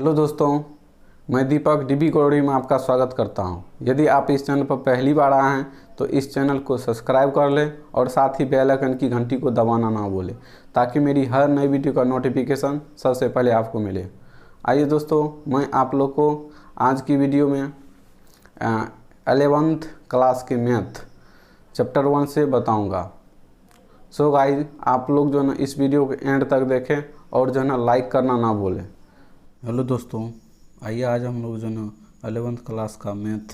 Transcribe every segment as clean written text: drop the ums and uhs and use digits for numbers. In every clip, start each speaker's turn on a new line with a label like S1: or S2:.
S1: Hello दोस्तों, मैं दीपक dB colony में आपका स्वागत करता हूं। यदि आप इस चैनल पर पहली बार आए हैं तो इस चैनल को सब्सक्राइब कर लें और साथ ही बेल आइकन की घंटी को दबाना ना भूलें ताकि मेरी हर नई वीडियो का नोटिफिकेशन सबसे पहले आपको मिले। आइए दोस्तों, मैं आप लोग को आज की वीडियो में 11th क्लास के मैथ चैप्टर 1 से बताऊँगा। सो गाइज, आप लोग जो है ना इस वीडियो के एंड तक देखें और जो है ना लाइक करना ना भूलें। हेलो दोस्तों, आइए आज हम लोग जो है ना 11th क्लास का मैथ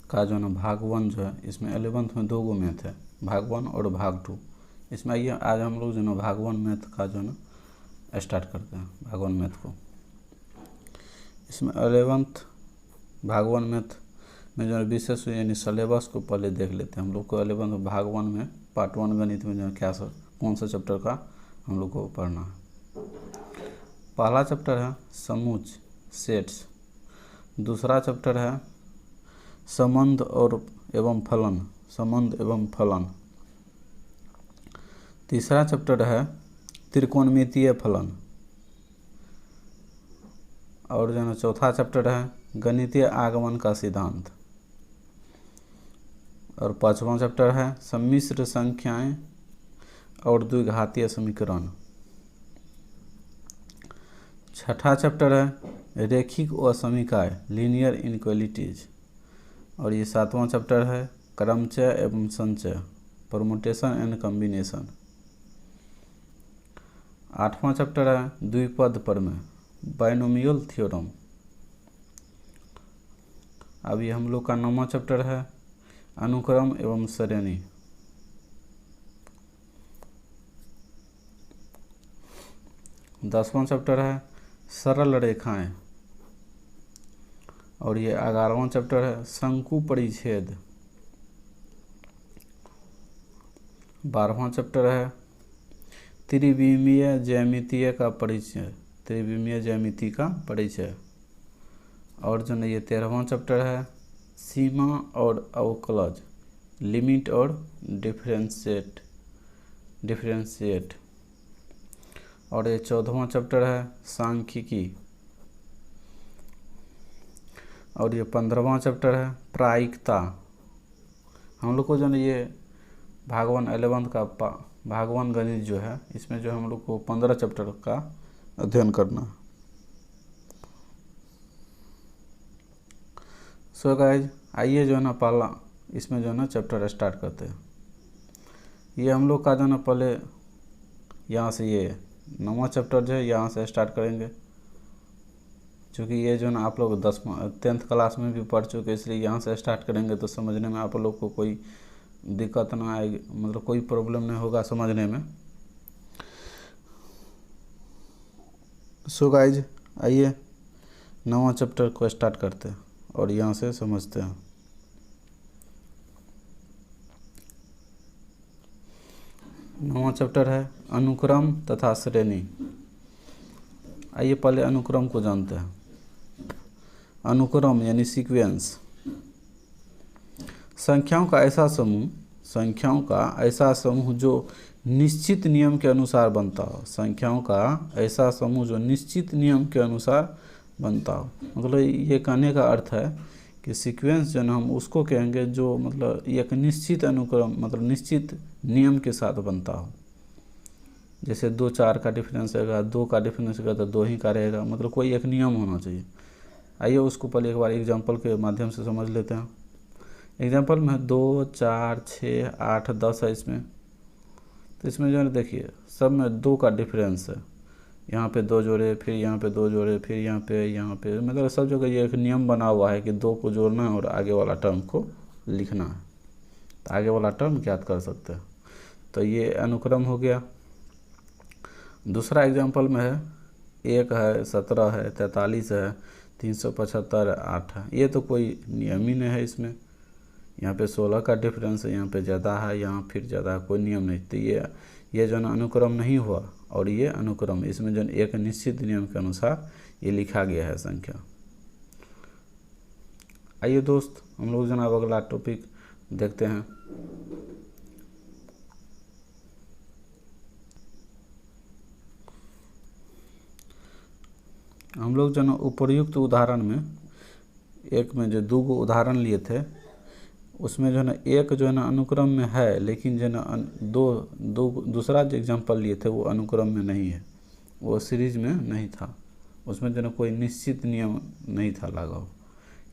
S1: का जो है ना भाग 1 जो है, इसमें 11th में 2 गो मैथ है, भाग 1 और भाग 2। इसमें आइए आज हम लोग जो है ना भाग 1 मैथ का जो है ना स्टार्ट करते हैं भाग 1 मैथ को। इसमें 11th भाग 1 मैथ में जो है विशेष यानी सिलेबस को पहले देख लेते हैं। हम लोग को 11th भाग 1 में पार्ट 1 गणित में जो है क्या कौन सा चैप्टर का हम लोग को पढ़ना है। पहला चैप्टर है समूच सेट्स, दूसरा चैप्टर है संबंध और एवं फलन, संबंध एवं फलन, तीसरा चैप्टर है त्रिकोणमितीय फलन, और जो है चौथा चैप्टर है गणितीय आगमन का सिद्धांत, और पांचवा चैप्टर है सम्मिश्र संख्याएं और द्विघातीय समीकरण, छठा चैप्टर है रेखिक असमीकाय लीनियर इनइक्वालिटीज, और ये सातवां चैप्टर है क्रमचय एवं संचय परमुटेशन एंड कॉम्बिनेशन, आठवां चैप्टर है द्विपद प्रमेय बाइनोमियल थ्योरम। अभी हम लोग का 9वां चैप्टर है अनुक्रम एवं श्रेणी, 10वां चैप्टर है सरल रेखाएं, और ये 11वां चैप्टर है शंकु परिच्छेद, 12वां चैप्टर है त्रिविमीय ज्यामितीय का परिचय, त्रिविमीय ज्यामिति का परिचय, और जो है ये 13वां चैप्टर है सीमा और अवकलज लिमिट और डिफरेंशिएट, और ये 14वां चैप्टर है सांख्यिकी, और ये 15वां चैप्टर है प्रायिकता। हम लोग को जो है ये भाग 1 11th का भाग 1 गणित जो है, इसमें जो हम लोग को 15 चैप्टर का अध्ययन करना है। सो गाइज, आइए जो है ना पहला इसमें जो है ना चैप्टर स्टार्ट करते हैं। ये हम लोग का जो है ना पहले यहाँ से ये 9वां चैप्टर जो है यहाँ से स्टार्ट करेंगे, क्योंकि ये जो है ना आप लोग 10th क्लास में भी पढ़ चुके, इसलिए यहाँ से स्टार्ट करेंगे तो समझने में आप लोग को कोई दिक्कत ना आएगी, मतलब कोई प्रॉब्लम नहीं होगा समझने में। सो गाइज, आइए 9वां चैप्टर को स्टार्ट करते हैं और यहाँ से समझते हैं। नौवां चैप्टर है अनुक्रम तथा श्रेणी। आइए पहले अनुक्रम को जानते हैं। अनुक्रम यानी सीक्वेंस, संख्याओं का ऐसा समूह जो निश्चित नियम के अनुसार बनता हो, संख्याओं का ऐसा समूह जो निश्चित नियम के अनुसार बनता हो। मतलब ये कहने का अर्थ है कि सीक्वेंस जो ना हम उसको कहेंगे जो मतलब एक निश्चित अनुक्रम मतलब निश्चित नियम के साथ बनता हो। जैसे 2 4 का डिफरेंस रहेगा, 2 का डिफरेंस रहेगा तो 2 ही का रहेगा, मतलब कोई एक नियम होना चाहिए। आइए उसको पहले एक बार एग्जांपल के माध्यम से समझ लेते हैं। एग्जांपल में 2 4 6 8 10 है इसमें, तो इसमें जो है देखिए सब में 2 का डिफरेंस है। यहाँ पे 2 जोड़े, फिर यहाँ पे 2 जोड़े, फिर यहाँ पे मतलब सब जगह ये एक नियम बना हुआ है कि 2 को जोड़ना है और आगे वाला टर्म को लिखना है, तो आगे वाला टर्म ज्ञात कर सकते हैं। तो ये अनुक्रम हो गया। दूसरा एग्जांपल में है 1 है 17 है 43 है 375 है 8 है। ये तो कोई नियम ही नहीं है इसमें। यहाँ पे 16 का डिफरेंस है, यहाँ पे ज़्यादा है, यहाँ फिर ज़्यादा है, कोई नियम नहीं। तो ये जो है अनुक्रम नहीं हुआ, और ये अनुक्रम इसमें जो एक निश्चित नियम के अनुसार ये लिखा गया है संख्या। आइए दोस्त, हम लोग जनाब अगला टॉपिक देखते हैं। हम लोग जो है ना उपर्युक्त उदाहरण में एक में जो 2 गो उदाहरण लिए थे उसमें जो है ना एक जो है ना अनुक्रम में है, लेकिन जो है ना दूसरा जो एग्जांपल लिए थे वो अनुक्रम में नहीं है, वो सीरीज में नहीं था। उसमें जो है ना कोई निश्चित नियम नहीं था लगा हो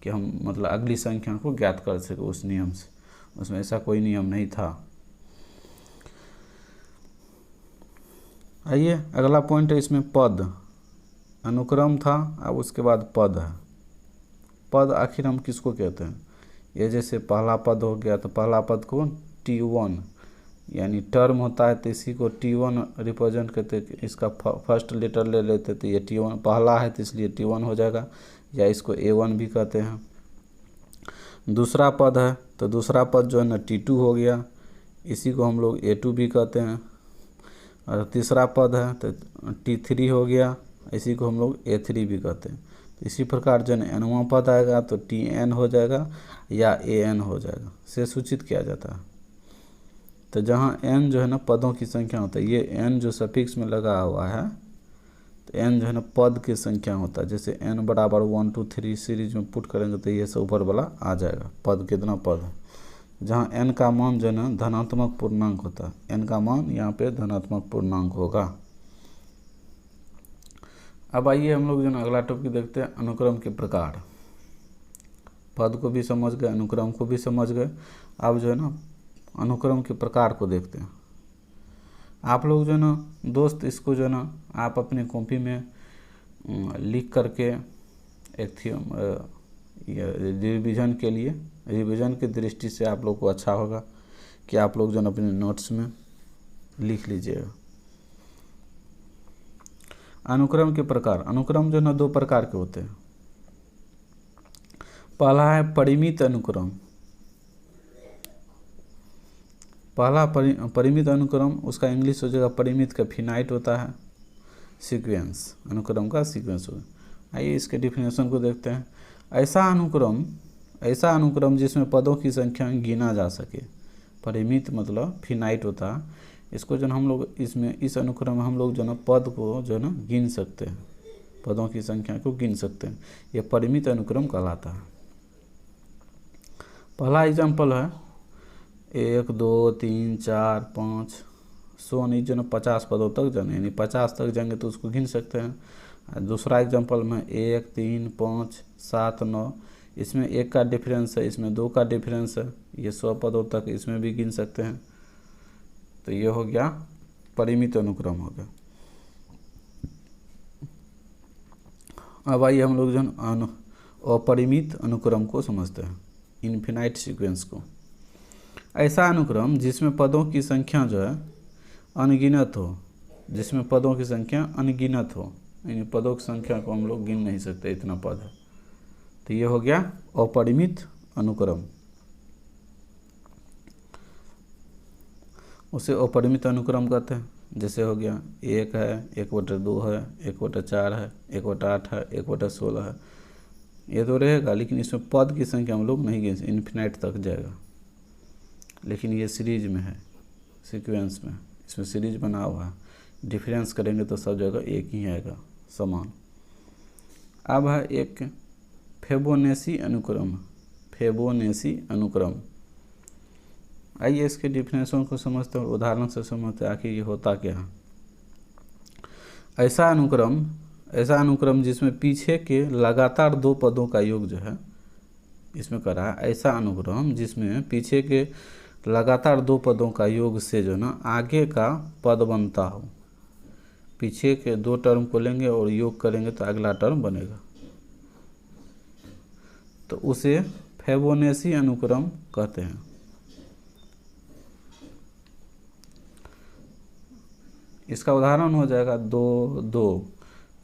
S1: कि हम मतलब अगली संख्या को ज्ञात कर सके उस नियम से, उसमें ऐसा कोई नियम नहीं था। आइए अगला पॉइंट है, इसमें पद अनुक्रम था, अब उसके बाद पद है। पद आखिर हम किसको कहते हैं? ये जैसे पहला पद हो गया तो पहला पद को T1 यानी टर्म होता है तो इसी को T1 रिप्रेजेंट करते, इसका फर्स्ट लेटर ले लेते तो ये T1 पहला है तो इसलिए T1 हो जाएगा, या इसको A1 भी कहते हैं। दूसरा पद है तो दूसरा पद जो है ना T2 हो गया, इसी को हम लोग A2 भी कहते हैं। और तीसरा पद है तो T3 हो गया, इसी को हम लोग A3 भी कहते हैं। तो इसी प्रकार जो है nवां पद आएगा तो Tn हो जाएगा या An हो जाएगा, से सूचित किया जाता है। तो जहाँ n जो है ना पदों की संख्या होता है, ये n जो सफिक्स में लगा हुआ है तो n जो है ना पद की संख्या होता है। जैसे n बराबर 1 2 3 सीरीज में पुट करेंगे तो ये सब ऊपर वाला आ जाएगा, पद कितना पद है। जहाँ n का मान जो है ना धनात्मक पूर्णांक होता है, n का मान यहाँ पे धनात्मक पूर्णांक होगा। अब आइए हम लोग जो है ना अगला टॉपिक देखते हैं, अनुक्रम के प्रकार। पद को भी समझ गए, अनुक्रम को भी समझ गए, अब जो है ना अनुक्रम के प्रकार को देखते हैं। आप लोग जो है ना दोस्त इसको जो है ना आप अपनी कॉपी में लिख करके एक रिवीजन के लिए, रिवीजन की दृष्टि से आप लोग को अच्छा होगा कि आप लोग जो है अपने नोट्स में लिख लीजिएगा। अनुक्रम के प्रकार, अनुक्रम जो है ना 2 प्रकार के होते हैं। पहला है परिमित अनुक्रम। पहला परिमित अनुक्रम, उसका इंग्लिश हो जाएगा परिमित का फिनाइट होता है, सीक्वेंस, अनुक्रम का सीक्वेंस होगा। आइए इसके डिफिनेशन को देखते हैं। ऐसा अनुक्रम जिसमें पदों की संख्या गिना जा सके। परिमित मतलब फिनाइट होता है, इसको जो हम लोग इसमें इस अनुक्रम में हम लोग जो ना पद को जो ना गिन सकते हैं, पदों की संख्या को गिन सकते हैं, यह परिमित अनुक्रम कहलाता है। पहला एग्जाम्पल है 1 2 3 4 5 सो नहीं जो ना 50 पदों तक जाने, यानी 50 तक जाएंगे तो उसको गिन सकते हैं। दूसरा एग्जाम्पल में 1 3 5 7 9, इसमें 1 का डिफरेंस है, इसमें 2 का डिफरेंस है, ये 100 पदों तक इसमें भी गिन सकते हैं। तो ये हो गया परिमित अनुक्रम हो गया। अब आइए हम लोग जो अपरिमित अनुक्रम को समझते हैं, इनफिनाइट सीक्वेंस को। ऐसा अनुक्रम जिसमें पदों की संख्या जो है अनगिनत हो, जिसमें पदों की संख्या अनगिनत हो, यानी पदों की संख्या को हम लोग गिन नहीं सकते, इतना पद है, तो ये हो गया अपरिमित अनुक्रम। उसे अपरिमित अनुक्रम कहते हैं। जैसे हो गया 1 है, 1/2 है, 1/4 है, 1/8 है, 1/16 है, ये तो रहेगा, लेकिन इसमें पद की संख्या हम लोग नहीं गिन सकते, इन्फिनाइट तक जाएगा। लेकिन ये सीरीज में है, सीक्वेंस में, इसमें सीरीज बना हुआ है, डिफरेंस करेंगे तो सब जगह एक ही आएगा समान। अब है एक फिबोनाची अनुक्रम। फिबोनाची अनुक्रम, आइए इसके डिफिनेशन को समझते हैं, उदाहरण से समझते हैं आखिर ये होता क्या है। ऐसा अनुक्रम जिसमें पीछे के लगातार 2 पदों का योग जो है, इसमें करा है ऐसा अनुक्रम जिसमें पीछे के लगातार 2 पदों का योग से जो ना आगे का पद बनता हो। पीछे के 2 टर्म को लेंगे और योग करेंगे तो अगला टर्म बनेगा, तो उसे फिबोनाची अनुक्रम कहते हैं। इसका उदाहरण हो जाएगा 2 2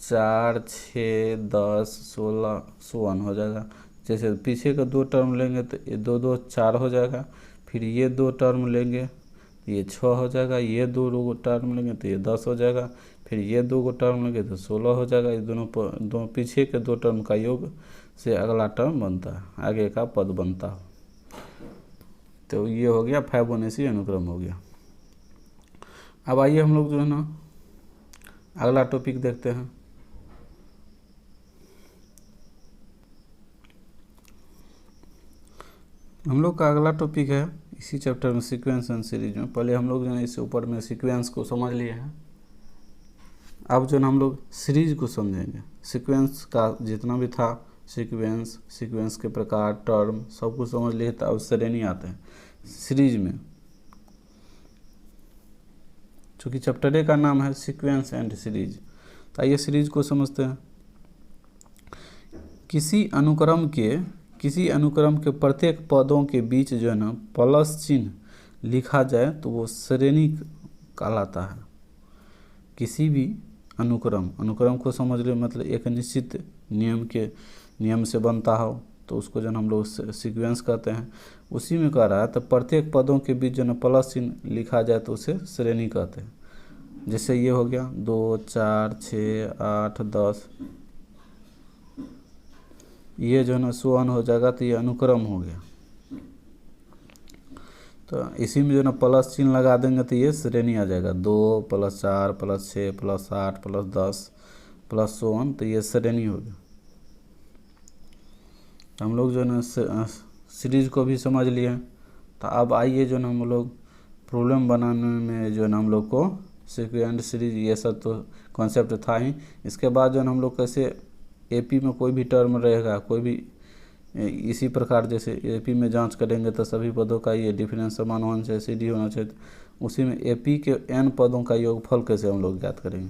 S1: 4 6 10 16 1 हो जाएगा। जैसे पीछे का 2 टर्म लेंगे तो ये 2 2 4 हो जाएगा, फिर ये 2 टर्म लेंगे तो ये 6 हो जाएगा, ये 2 टर्म लेंगे तो ये 10 हो जाएगा, फिर ये 2 टर्म लेंगे तो 16 हो जाएगा। ये दोनों पीछे के 2 टर्म का योग से अगला टर्म बनता है, आगे का पद बनता है। तो ये हो गया फिबोनाची अनुक्रम हो गया। अब आइए हम लोग जो है ना अगला टॉपिक देखते हैं। हम लोग का अगला टॉपिक है इसी चैप्टर में सीक्वेंस एंड सीरीज में। पहले हम लोग जो है इससे ऊपर में सीक्वेंस को समझ लिए हैं, अब जो है हम लोग सीरीज को समझेंगे। सीक्वेंस का जितना भी था सीक्वेंस, सीक्वेंस के प्रकार, टर्म सब कुछ समझ लिए, तो अब श्रेणी आते हैं सीरीज में। चूँकि चैप्टर ए का नाम है सीक्वेंस एंड सीरीज, तो आइए सीरीज को समझते हैं। किसी अनुक्रम के प्रत्येक पदों के बीच जो है ना प्लस चिन्ह लिखा जाए तो वो श्रेणी कहलाता है। किसी भी अनुक्रम को समझ ले, मतलब एक निश्चित नियम से बनता हो तो उसको जो हम लोग सीक्वेंस कहते हैं। उसी में कह रहा है तो प्रत्येक पदों के बीच जो है प्लस चिन्ह लिखा जाए तो उसे श्रेणी कहते हैं। जैसे ये हो गया 2, 4, 6, 8, 10, ये जो है ना सोअन हो जाएगा, तो ये अनुक्रम हो गया। तो इसी में जो है ना प्लस चिन्ह लगा देंगे तो ये श्रेणी आ जाएगा। 2 + 4 + 6 + 8 + 10 + सोअन, तो ये श्रेणी हो गया। हम लोग जो है ना सीरीज को भी समझ लिए। तो अब आइए जो ना हम लोग प्रॉब्लम बनाने में जो है ना हम लोग को सीक्वेंस सीरीज ये सब तो कॉन्सेप्ट था ही। इसके बाद जो है हम लोग कैसे एपी में कोई भी टर्म रहेगा, कोई भी इसी प्रकार जैसे एपी में जांच करेंगे तो सभी पदों का ये डिफरेंस समान होना चाहिए, सीडी होना चाहिए। उसी में एपी के n पदों का योगफल कैसे हम लोग ज्ञात करेंगे।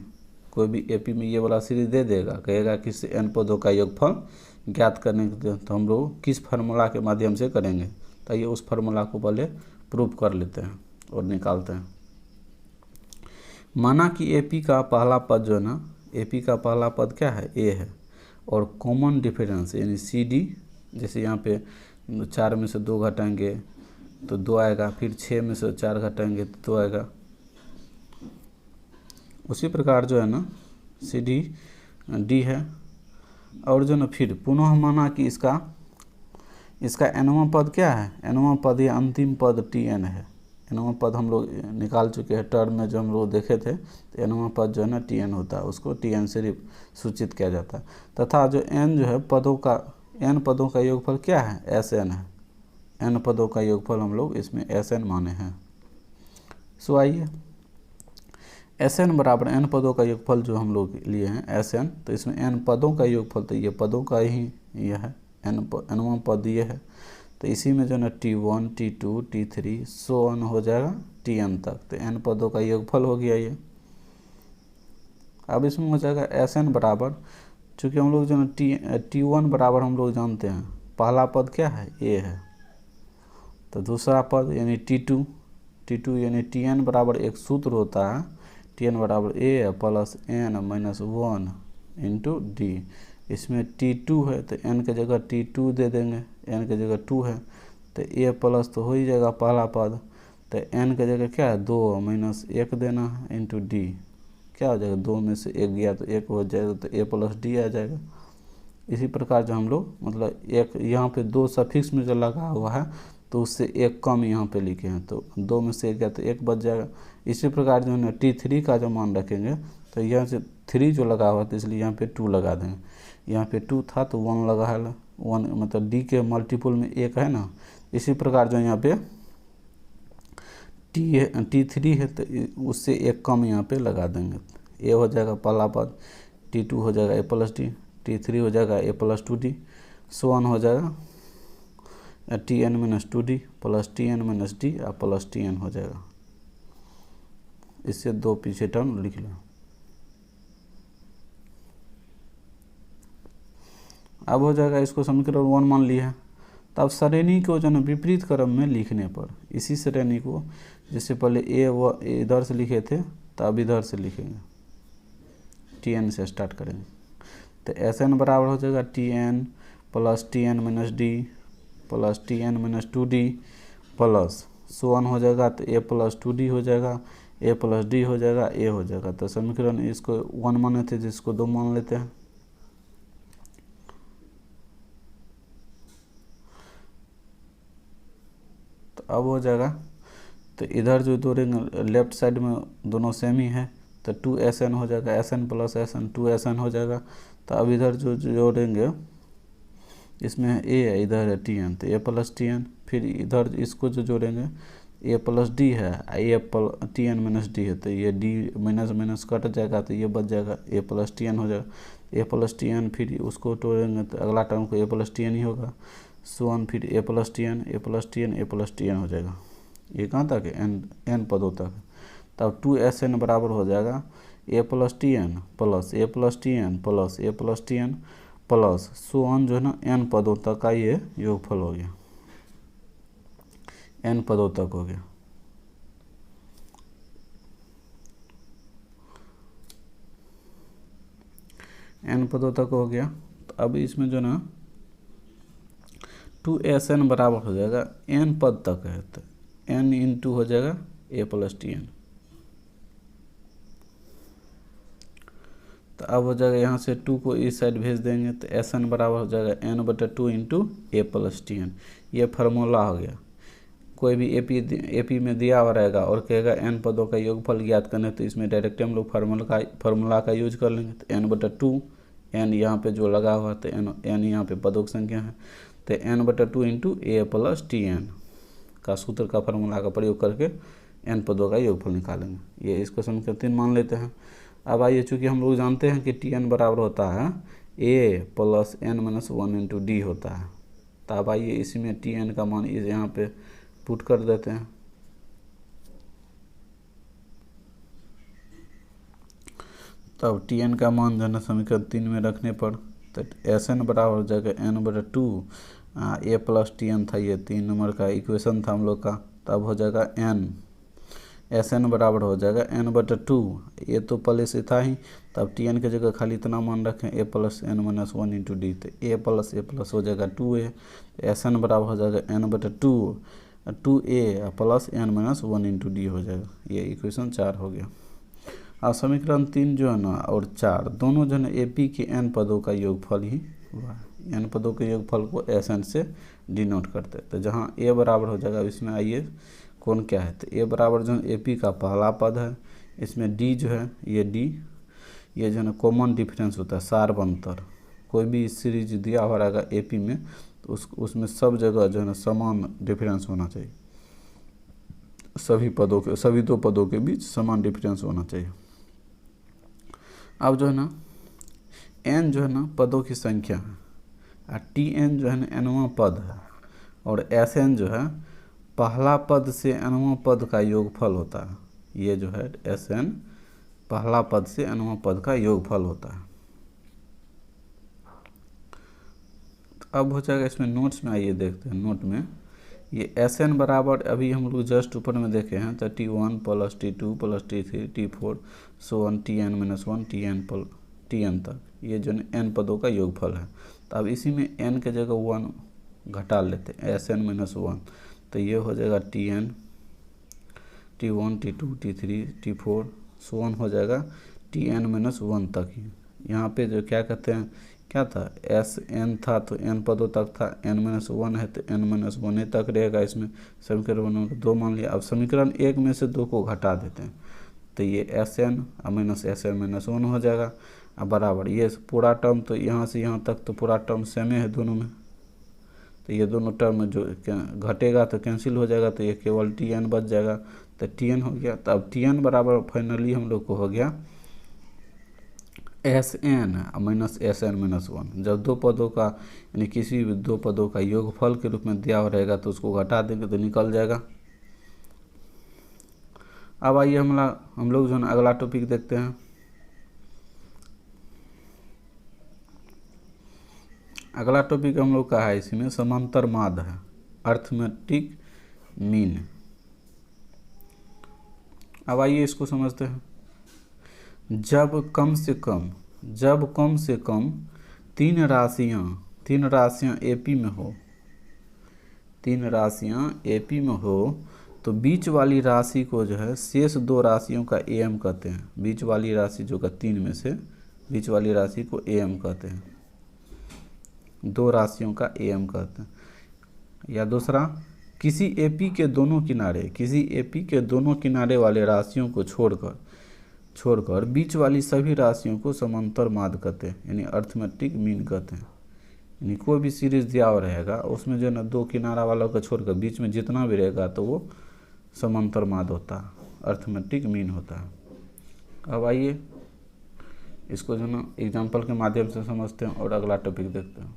S1: कोई भी एपी में ये वाला सीरीज दे देगा, कहेगा कि n पदों का योगफल ज्ञात करने के, तो हम लोग किस फार्मूला के माध्यम से करेंगे। तो ये उस फार्मूला को पहले प्रूव कर लेते हैं और निकालते हैं। माना कि एपी का पहला पद जो है ना, एपी का पहला पद क्या है, ए है, और कॉमन डिफरेंस यानी सी डी, जैसे यहाँ पे 4 में से 2 घटाएंगे तो 2 आएगा, फिर 6 में से 4 घटाएंगे तो 2 आएगा। उसी प्रकार जो है ना सी डी डी है। और जो ना फिर पुनः माना कि इसका एनवां पद क्या है, एनवां पद ये अंतिम पद टी एन है। एनवां पद हम लोग निकाल चुके हैं, टर्म में जो हम लोग देखे थे। तो एनवां पद जो है ना टी एन होता है, उसको टी एन से सूचित किया जाता है। तथा जो एन जो है एन पदों का योगफल क्या है, एस एन है। एन पदों का योगफल हम लोग इसमें एस एन माने हैं। सो आइए एस एन बराबर एन पदों का योगफल जो हम लोग लिए हैं एस एन, तो इसमें एन पदों का योगफल तो ये पदों का ही ये है, एनवां पद ये है। तो इसी में जो ना T1, T2, T3 so on हो जाएगा Tn तक। तो n पदों का योगफल हो गया ये। अब इसमें हो जाएगा Sn बराबर, चूँकि हम लोग जो ना T1 बराबर हम लोग जानते हैं पहला पद क्या है, a है। तो दूसरा पद यानी T2 यानी Tn बराबर एक सूत्र होता है, Tn बराबर a + n - 1 × d। इसमें T2 है तो n के जगह T2 दे देंगे, n के जगह 2 है तो a प्लस तो हो ही जाएगा पहला पद। तो n के जगह क्या है 2 - 1 देना है × d। क्या हो जाएगा, 2 में से 1 गया तो 1 हो जाएगा, तो a + d आ जाएगा। इसी प्रकार जो हम लोग मतलब एक यहाँ पे 2 सफिक्स में जो लगा हुआ है तो उससे 1 कम यहाँ पे लिखे हैं, तो 2 में से 1 गया तो 1 बच जाएगा। इसी प्रकार जो है ना T3 का जो मान रखेंगे तो यहाँ से 3 जो लगा हुआ है तो इसलिए यहाँ पे 2 लगा देंगे। यहाँ पे 2 था तो 1 लगा है, 1 मतलब d के मल्टीपल में 1 है ना। इसी प्रकार जो यहाँ पे T3 है तो उससे 1 कम यहाँ पे लगा देंगे। a हो जाएगा पहला पद, T2 हो जाएगा a + d, T3 हो जाएगा a + 2d, सो ऑन हो जाएगा Tn - 2d + Tn - d और + Tn हो जाएगा। इससे 2 पीछे टर्म लिख लो। अब हो जाएगा, इसको समीकरण 1 मान लिया। तो अब श्रेणी को जो है विपरीत क्रम में लिखने पर इसी श्रेणी को जैसे पहले ए इधर से लिखे थे तो अब इधर से लिखेंगे, Tn से स्टार्ट करेंगे। तो Sn बराबर हो जाएगा Tn + Tn - d + Tn - 2d plus so on हो जाएगा तो a + 2d हो जाएगा, a + d हो जाएगा, a हो जाएगा। तो समीकरण इसको 1 माने थे जिसको 2 मान लेते हैं। तो अब हो जाएगा, तो इधर जो जोड़ेंगे लेफ्ट साइड में दोनों सेम ही है तो 2Sn हो जाएगा, Sn + Sn 2Sn हो जाएगा। तो अब इधर जो जोड़ेंगे इसमें ए है, इधर है टी एन, तो ए प्लस टी एन, फिर इधर इसको जो जोड़ेंगे ए प्लस डी है, a t n minus d है, तो ये डी माइनस माइनस कट जाएगा तो ये बच जाएगा, ए प्लस टी एन हो जाएगा। ए प्लस टी एन फिर उसको तोड़ेंगे तो अगला टर्म को ए प्लस टी एन ही होगा, सो ऑन, फिर ए प्लस टी एन, ए प्लस टी एन, ए प्लस टी एन हो जाएगा। ये कहाँ तक है? एन पदों तक। तब 2SN बराबर हो जाएगा ए plus T N plus A plus T N plus A plus T N plus so on, जो है ना एन पदों तक का ये योगफल हो गया, एन पदों तक हो गया। एन पदों तक हो गया। तो अब इसमें जो ना 2SN बराबर हो जाएगा एन पद तक है, तो एन इंटू हो जाएगा ए प्लस टी एन। तो अब हो जाएगा यहाँ से 2 को इस साइड भेज देंगे तो SN बराबर हो जाएगा n/2 इंटू ए प्लस टी एन। ये फार्मूला हो गया। कोई भी एपी में दिया हुआ रहेगा और कहेगा एन पदों का योगफल ज्ञात करने, तो इसमें डायरेक्ट हम लोग फार्मूला का यूज कर लेंगे। तो n/2, एन यहाँ पे जो लगा हुआ तो एन यहाँ पे पदों की संख्या है, तो n/2 इंटू ए प्लस टी एन का सूत्र का फार्मूला का प्रयोग करके एन पदों का योगफल निकालेंगे। ये इसको समीकरण 3 मान लेते हैं। अब आइए, चूँकि हम लोग जानते हैं कि टी एन बराबर होता है A plus N minus 1 into D होता है, तो अब आइए इसी में टी एन का मान इस यहाँ पे पुट कर देते हैं। तब टी एन का मान जो है ना समीकरण 3 में रखने पर तो SN बराबर हो जाएगा n/2 ए प्लस टी एन था, ये 3 नंबर का इक्वेशन था हम लोग का। तब हो जाएगा SN बराबर हो जाएगा n/2, ये तो पहले से था ही, तब टी एन की जगह खाली इतना मान रखें a plus N minus 1 into d, तो ए प्लस हो जाएगा 2a, SN बराबर हो जाएगा n/2 2a plus N minus 1 into d हो जाएगा। ये इक्वेशन 4 हो गया। अब समीकरण 3 जो है ना और 4 दोनों जो है ना एपी के एन पदों का योगफल ही हुआ है। एन पदों के योगफल को SN से डिनोट करते हैं। तो जहाँ ए बराबर हो जाएगा, इसमें आइए कौन क्या है, तो ए बराबर जो है एपी का पहला पद है, इसमें डी जो है ये डी, ये जो है ना कॉमन डिफरेंस होता है, सार्वंतर। कोई भी सीरीज दिया हुआ रहेगा एपी में तो उसमें सब जगह जो है ना समान डिफरेंस होना चाहिए, सभी दो पदों के बीच समान डिफरेंस होना चाहिए। अब जो है ना एन जो है ना पदों की संख्या है और टी एन जो है ना nवां पद है, और SN जो है पहला पद से nवां पद का योगफल होता है। ये जो है SN पहला पद से nवां पद का योगफल होता है। अब हो जाएगा इसमें नोट्स में, आइए देखते हैं नोट में। ये SN बराबर अभी हम लोग जस्ट ऊपर में देखे हैं, तो T1 plus T2 plus T3 T4 so on Tn-1 Tn तक, ये जो n पदों का योगफल है। तो अब इसी में n के जगह 1 घटा लेते हैं, SN-1, तो ये हो जाएगा Tn, T1 T2 T3 T4 so on हो जाएगा Tn-1 तक ही। यहाँ पे जो क्या कहते हैं, क्या था SN था तो n पदों तक था, n-1 है तो n-1 तक रहेगा। इसमें समीकरण 2 मान लिया। अब समीकरण 1 में से 2 को घटा देते हैं, तो ये SN माइनस SN-1 हो जाएगा। अब बराबर ये पूरा टर्म, तो यहाँ से यहाँ तक तो पूरा टर्म सेम है दोनों में, तो ये दोनों टर्म जो घटेगा तो कैंसिल हो जाएगा, तो ये केवल Tn बच जाएगा, तो Tn हो गया। तो अब Tn बराबर फाइनली हम लोग को हो गया SN माइनस SN-1। जब दो पदों का यानी किसी भी दो पदों का योगफल के रूप में दिया हुआ रहेगा तो उसको घटा देंगे तो निकल जाएगा। अब आइए हम लोग जो है अगला टॉपिक देखते हैं। अगला टॉपिक हम लोग का है, इसमें समांतर माध्य है, अर्थमेटिक मीन। अब आइए इसको समझते हैं। जब कम से कम तीन राशियां एपी में हो, तो बीच वाली राशि को जो है शेष दो राशियों का AM कहते हैं। बीच वाली राशि जो का 3 में से बीच वाली राशि को AM कहते हैं, दो राशियों का AM कहते हैं। या दूसरा, किसी एपी के दोनों किनारे वाले राशियों को छोड़कर बीच वाली सभी राशियों को समांतर माध्य कहते हैं, यानी अर्थमेटिक मीन कहते हैं। यानी कोई भी सीरीज दिया हुआ रहेगा उसमें जो है ना दो किनारा वालों को छोड़कर बीच में जितना भी रहेगा तो वो समांतर माध्य होता है, अर्थमेटिक मीन होता है। अब आइए इसको जो है ना एग्जाम्पल के माध्यम से समझते हैं और अगला टॉपिक देखते हैं।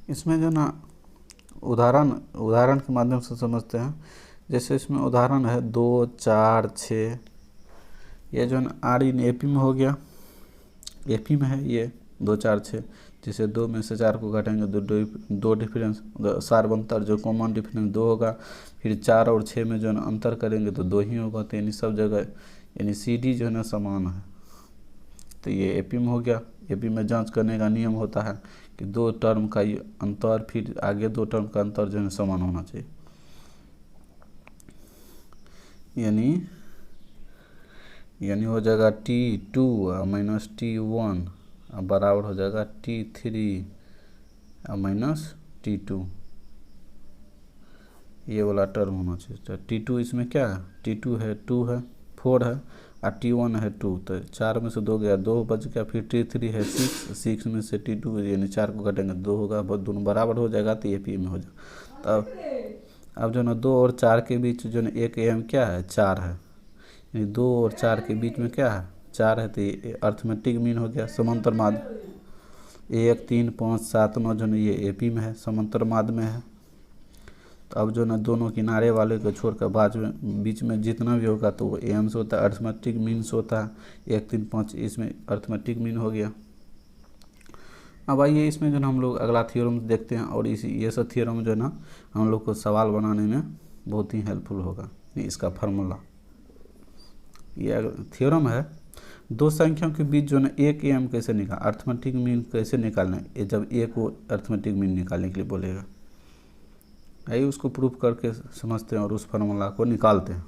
S1: इसमें जो ना उदाहरण के माध्यम से समझते हैं। जैसे इसमें उदाहरण है 2, 4, 6, ये जो है ना आर इन एपी में हो गया, एपी में है ये 2, 4, 6। जिसे 2 में से 4 को घटाएंगे तो दो डिफरेंस सार बनता है, जो कॉमन डिफरेंस 2 होगा। फिर 4 और 6 में जो है ना अंतर करेंगे तो 2 ही होगा। तो यानी सब जगह यानी सी डी जो है ना समान है। तो ये एपी में हो गया। एपी में जांच करने का नियम होता है कि 2 टर्म का अंतर फिर आगे 2 टर्म का अंतर जो है समान होना चाहिए। यानी हो जाएगा T2 माइनस T1 बराबर हो जाएगा T3 माइनस T2। ये वाला टर्म होना चाहिए। तो T2 इसमें क्या है, T2 है 2 है 4 है और T1 है 2। तो 4 में से 2 गया, 2 बच गया। फिर T3 है 6 में से T2 यानी 4 को घटेंगे 2 होगा, दोनों बराबर हो जाएगा तो ये पी में हो जाएगा। अब जो ना 2 और 4 के बीच जो ना एक एम क्या है 4 है, यानी 2 और 4 के बीच में क्या है 4 है। तो ये अर्थमेटिक मीन हो गया समांतर माध्य। 1, 3, 5, 7, 9 जो ना ये एपी में है, समांतर माध्य में है। तो अब जो ना दोनों किनारे वाले को छोड़कर बीच में जितना भी होगा तो वो एम्स होता है, अर्थमेटिक मीन्स होता है। 1, 3, 5 इसमें अर्थमेटिक मीन हो गया। अब आइए इसमें जो ना हम लोग अगला थ्योरम देखते हैं और ये सब थ्योरम जो है ना हम लोग को सवाल बनाने में बहुत ही हेल्पफुल होगा। इसका फार्मूला ये थ्योरम है। 2 संख्याओं के बीच जो है ना एक एम कैसे निकाल, अर्थमेटिक मीन कैसे निकालना है, ये जब एक को अर्थमेटिक मीन निकालने के लिए बोलेगा। आइए उसको प्रूफ करके समझते हैं और उस फार्मूला को निकालते हैं।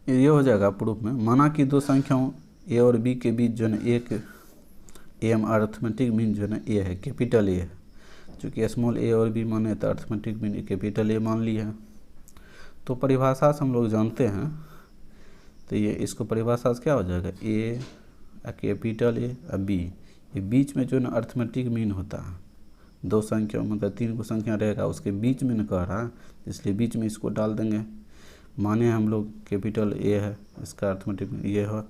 S1: ये हो जाएगा प्रूफ में। माना कि 2 संख्याओं ए और बी के बीच जो है एक एम अर्थमेटिक मीन जो है ना ए है, कैपिटल ए है। चूँकि स्मॉल ए और बी माने तो अर्थमेटिक मीन कैपिटल ए मान ली है। तो परिभाषा से हम लोग जानते हैं, तो ये इसको परिभाषा से क्या हो जाएगा, ए कैपिटल ए और बी, ये बीच में जो है ना अर्थमेटिक मीन होता है। 2 संख्याओं मतलब 3 को संख्या रहेगा उसके बीच में न कह रहा है, इसलिए बीच में इसको डाल देंगे। माने हम लोग कैपिटल ए है, इसका अर्थमेटिक मीन ये है।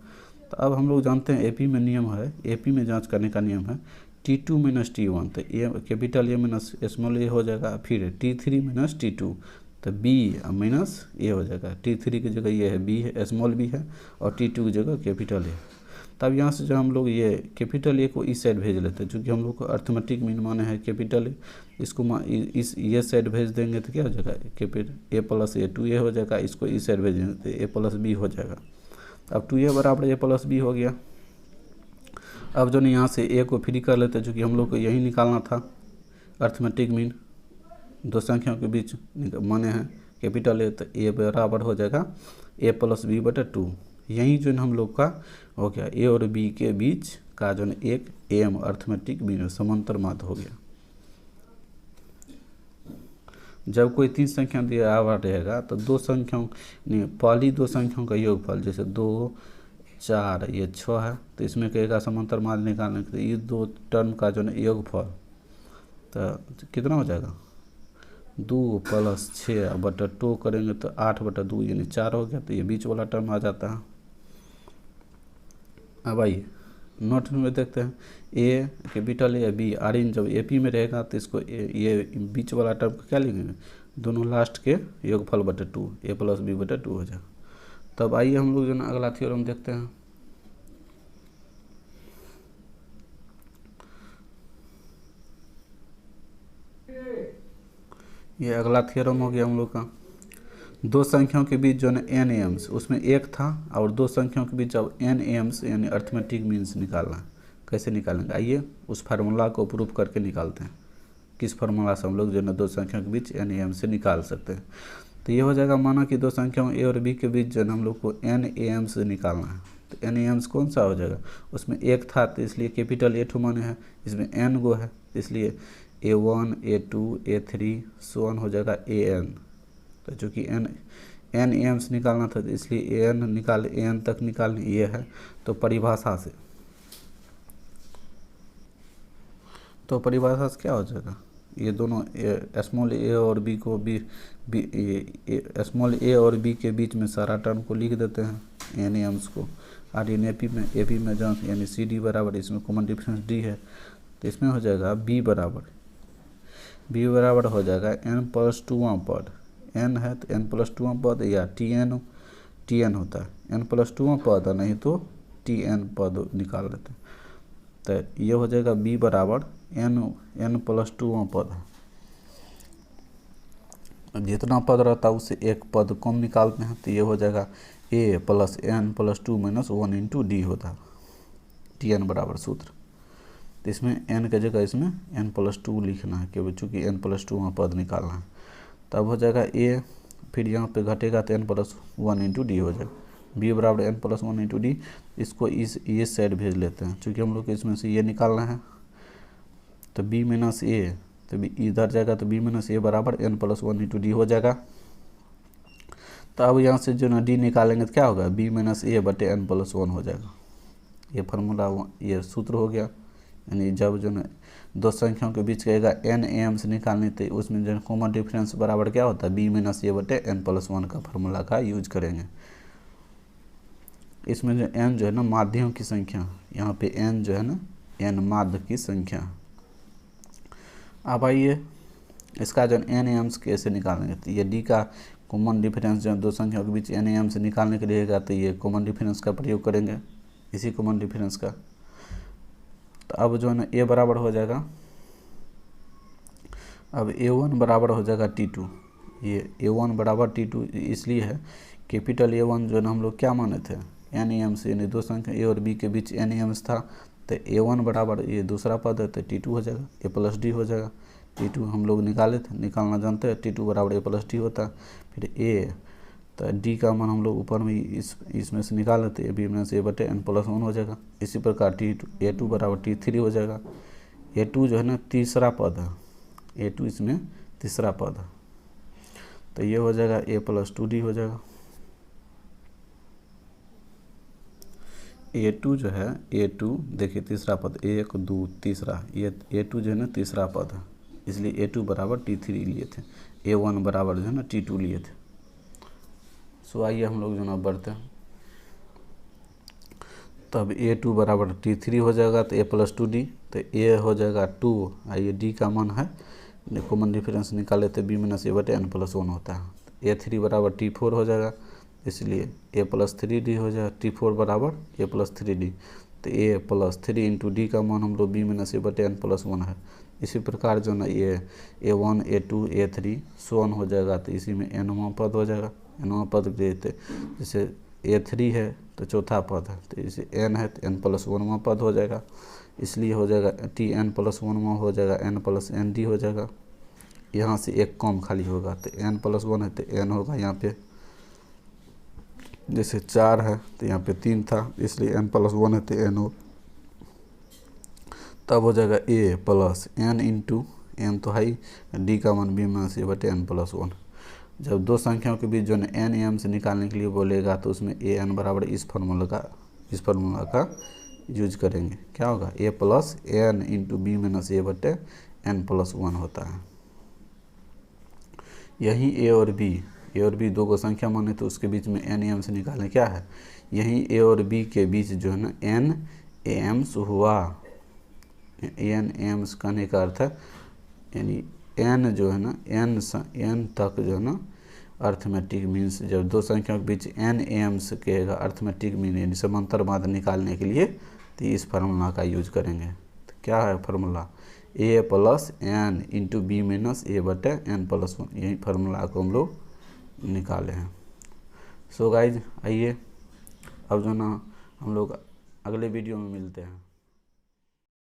S1: तो अब हम लोग जानते हैं एपी में नियम है, एपी में जांच करने का नियम है T2 माइनस T1। तो ए कैपिटल ए माइनस स्मॉल ए हो जाएगा। फिर T3 माइनस T2 तो बी माइनस ए हो जाएगा। T3 की जगह ये है बी है, स्मॉल बी है, और T2 की जगह कैपिटल ए। तब यहाँ से जो हम लोग ये कैपिटल ए को इस साइड भेज लेते हैं, क्योंकि हम लोग को अर्थमेटिक मीन माने है कैपिटल ए। इसको इस ये साइड भेज देंगे तो क्या हो जाएगा, capital A plus A 2a हो जाएगा। इसको इस साइड भेज देंगे तो ए प्लस बी हो जाएगा। अब 2a बराबर ए प्लस बी हो गया। अब जो नहीं यहाँ से ए को फ्री कर लेते हैं, चूँकि हम लोग को यही निकालना था अर्थमेटिक मीन। 2 संख्याओं के बीच माने हैं कैपिटल ए, तो ए बराबर हो जाएगा ए प्लस बी बटा 2। यही जो हम लोग का हो गया ए और बी के बीच का जो एक एम अर्थमेटिक मीन समांतर माध्य हो गया। जब कोई 3 संख्या दिया हुआ रहेगा तो 2 संख्याओं पहली 2 संख्याओं का योगफल, जैसे 2, 4 ये 6 है, तो इसमें कहेगा समांतर माध्य निकालने के लिए ये 2 टर्म का जो है योगफल तो कितना हो जाएगा 2 + 6 बटा 2 करेंगे तो 8 बटा 2 यानी 4 हो गया। तो ये बीच वाला टर्म आ जाता है। अब आइए नोट में देखते हैं a capital A b r इन जब एपी में रहेगा तो इसको ये बीच वाला टर्म क्या लिखेंगे, दोनों लास्ट के योगफल बटा 2 ए प्लस बी बटा 2 हो जाएगा। तब आइए हम लोग जो ना अगला थ्योरम देखते हैं। ये अगला थ्योरम हो गया हम लोग का। 2 संख्याओं के बीच जो है एन एम्स, उसमें एक था और 2 संख्याओं के बीच अब एन एम्स यानी अर्थमेटिक मीन्स निकालना है। कैसे निकालेंगे, आइए उस फार्मूला को प्रूफ करके निकालते हैं। किस फार्मूला से हम लोग जो है 2 संख्याओं के बीच एन एम्स से निकाल सकते हैं। तो ये हो जाएगा, माना कि 2 संख्याओं ए और बी के बीच जो है हम लोग को एन एम्स से निकालना है। तो एन एम्स कौन सा हो जाएगा, उसमें एक था तो इसलिए कैपिटल ए माने है, इसमें एन गो है इसलिए A1, A2, A3 so on हो जाएगा AN। तो चूँकि एन एम्स निकालना था तो इसलिए AN निकाल AN तक निकालने ये है। तो परिभाषा से तो परिभाषा से क्या हो जाएगा, ये दोनों स्मॉल ए और बी को स्मॉल ए और बी के बीच में सारा टर्म को लिख देते हैं एन एम्स को, और इन ए पी में जहाँ यानी सी डी बराबर, इसमें कॉमन डिफरेंस डी है, तो इसमें हो जाएगा बी बराबर हो जाएगा एन प्लस 2वां पद, एन है तो एन प्लस 2वां पद, या टी एन होता है एन प्लस 2वां पद, नहीं तो टी एन पद निकाल लेते हैं। तो ये हो जाएगा बी बराबर एन प्लस 2वां पद, जितना पद रहता है उससे एक पद कम निकालते हैं, तो ये हो जाएगा ए plus n plus 2 minus 1 into D होता है, टी एन बराबर सूत्र। तो इसमें एन के जगह इसमें एन प्लस 2 लिखना है, क्योंकि चूँकि एन प्लस 2 वहाँ पद निकालना है। तब हो जाएगा ए, फिर यहाँ पे घटेगा तो एन प्लस 1 इंटू डी हो जाएगा, बी बराबर एन प्लस 1 इंटू डी। इसको इस साइड भेज लेते हैं, चूँकि हम लोग को इसमें से ये निकालना है, तो बी माइनस ए, तो बी इधर जाएगा तो बी माइनस ए बराबर एन प्लस 1 इंटू डी हो जाएगा। तो अब यहाँ से जो ना डी निकालेंगे तो क्या होगा, बी माइनस ए बटे एन प्लस 1 हो जाएगा। ये फार्मूला, ये सूत्र हो गया। यानी जब जो ना दो संख्याओं के बीच कहेगा एन एम्स निकालने, तो उसमें जो कॉमन डिफरेंस बराबर क्या होता है, बी माइनस ए बटे एन प्लस 1 का फार्मूला का यूज करेंगे। इसमें जो एन जो है ना माध्यम की संख्या, यहाँ पे एन जो है ना एन माध्य की संख्या। अब आइए इसका जो एन एम्स कैसे निकालेंगे, तो ये डी का कॉमन डिफरेंस जो दो संख्याओं के बीच एन एम्स निकालने के लिए, तो ये कॉमन डिफरेंस का प्रयोग करेंगे, इसी कॉमन डिफरेंस का। तो अब जो है ना ए बराबर हो जाएगा, अब a1 बराबर हो जाएगा t2। ये a1 बराबर t2 इसलिए है, कैपिटल A1 जो है ना हम लोग क्या माने थे, एन एम्स, यानी दो संख्या ए और बी के बीच एन एम्स था, तो a1 बराबर ये दूसरा पद है तो t2 हो जाएगा, a प्लस डी हो जाएगा। t2 हम लोग निकाले थे, निकालना जानते हैं, t2 बराबर a प्लस डी होता है। फिर a, तो d का मान हम लोग ऊपर में इसमें से निकाल लेते हैं, b माइनस ए बटे एन प्लस 1 हो जाएगा। इसी प्रकार a2 बराबर t3 हो जाएगा। a2 जो है ना तीसरा पद है, a2 इसमें तीसरा पद है, तो ये हो जाएगा a प्लस 2d हो जाएगा। a2 जो है, a2 देखिए तीसरा पद, 1 2 तीसरा, ये a2 जो है ना तीसरा पद है, इसलिए a2 बराबर t3 लिए थे, a1 बराबर जो है ना t2 लिए थे। सो आइए हम लोग जो ना बढ़ते हैं, तब a2 बराबर t3 हो जाएगा, तो a प्लस 2d, तो a हो जाएगा 2, आइए d का मान है, कॉमन डिफरेंस निकाले तो b माइनस ए बटे एन प्लस 1 होता है। a3 बराबर t4 हो जाएगा, इसलिए a प्लस 3d हो जाएगा, t4 बराबर a प्लस 3d, तो a प्लस 3 इंटू डी का मान हम लोग b माइनस ए बटे एन प्लस 1 है। इसी प्रकार जो ना ये a1 a2 a3 सोन हो जाएगा, तो इसी में nवां पद हो जाएगा। nवां पद देते, जैसे a3 है तो चौथा पद है, तो इसे n है तो n प्लस 1वां पद हो जाएगा, इसलिए हो जाएगा टी एन प्लस 1वां हो जाएगा n प्लस एन डी हो जाएगा। यहाँ से एक कम खाली होगा, तो n प्लस 1 है तो n होगा यहाँ पे, जैसे 4 है तो यहाँ पे 3 था, इसलिए n प्लस 1 है तो n हो, तब हो जाएगा a plus n into n तो है, डी का मान b माइनस ए बटे एन प्लस 1। जब दो संख्याओं के बीच जो है एन एम से निकालने के लिए बोलेगा, तो उसमें ए एन बराबर इस फार्मूला का यूज करेंगे। क्या होगा, a plus n into b minus a बटे एन प्लस 1 होता है। यही ए और बी दो को संख्या माने, तो उसके बीच में एन एम से निकालें, क्या है, यही ए और बी के बीच जो है ना एन एम्स हुआ। एन एम्स कहने का अर्थ है, यानी एन जो है ना एन तक जो है ना अर्थमेटिक मीन्स, जब दो संख्याओं के बीच एन एम्स कहेगा अर्थमेटिक मीन, यानी समांतर माध्य निकालने के लिए, तो इस फार्मूला का यूज करेंगे। तो क्या है formula, a plus n into b minus a बटे एन प्लस 1, यही फार्मूला को हम लोग निकाले हैं। सो गाइज आइए अब जो ना हम लोग अगले वीडियो में मिलते हैं।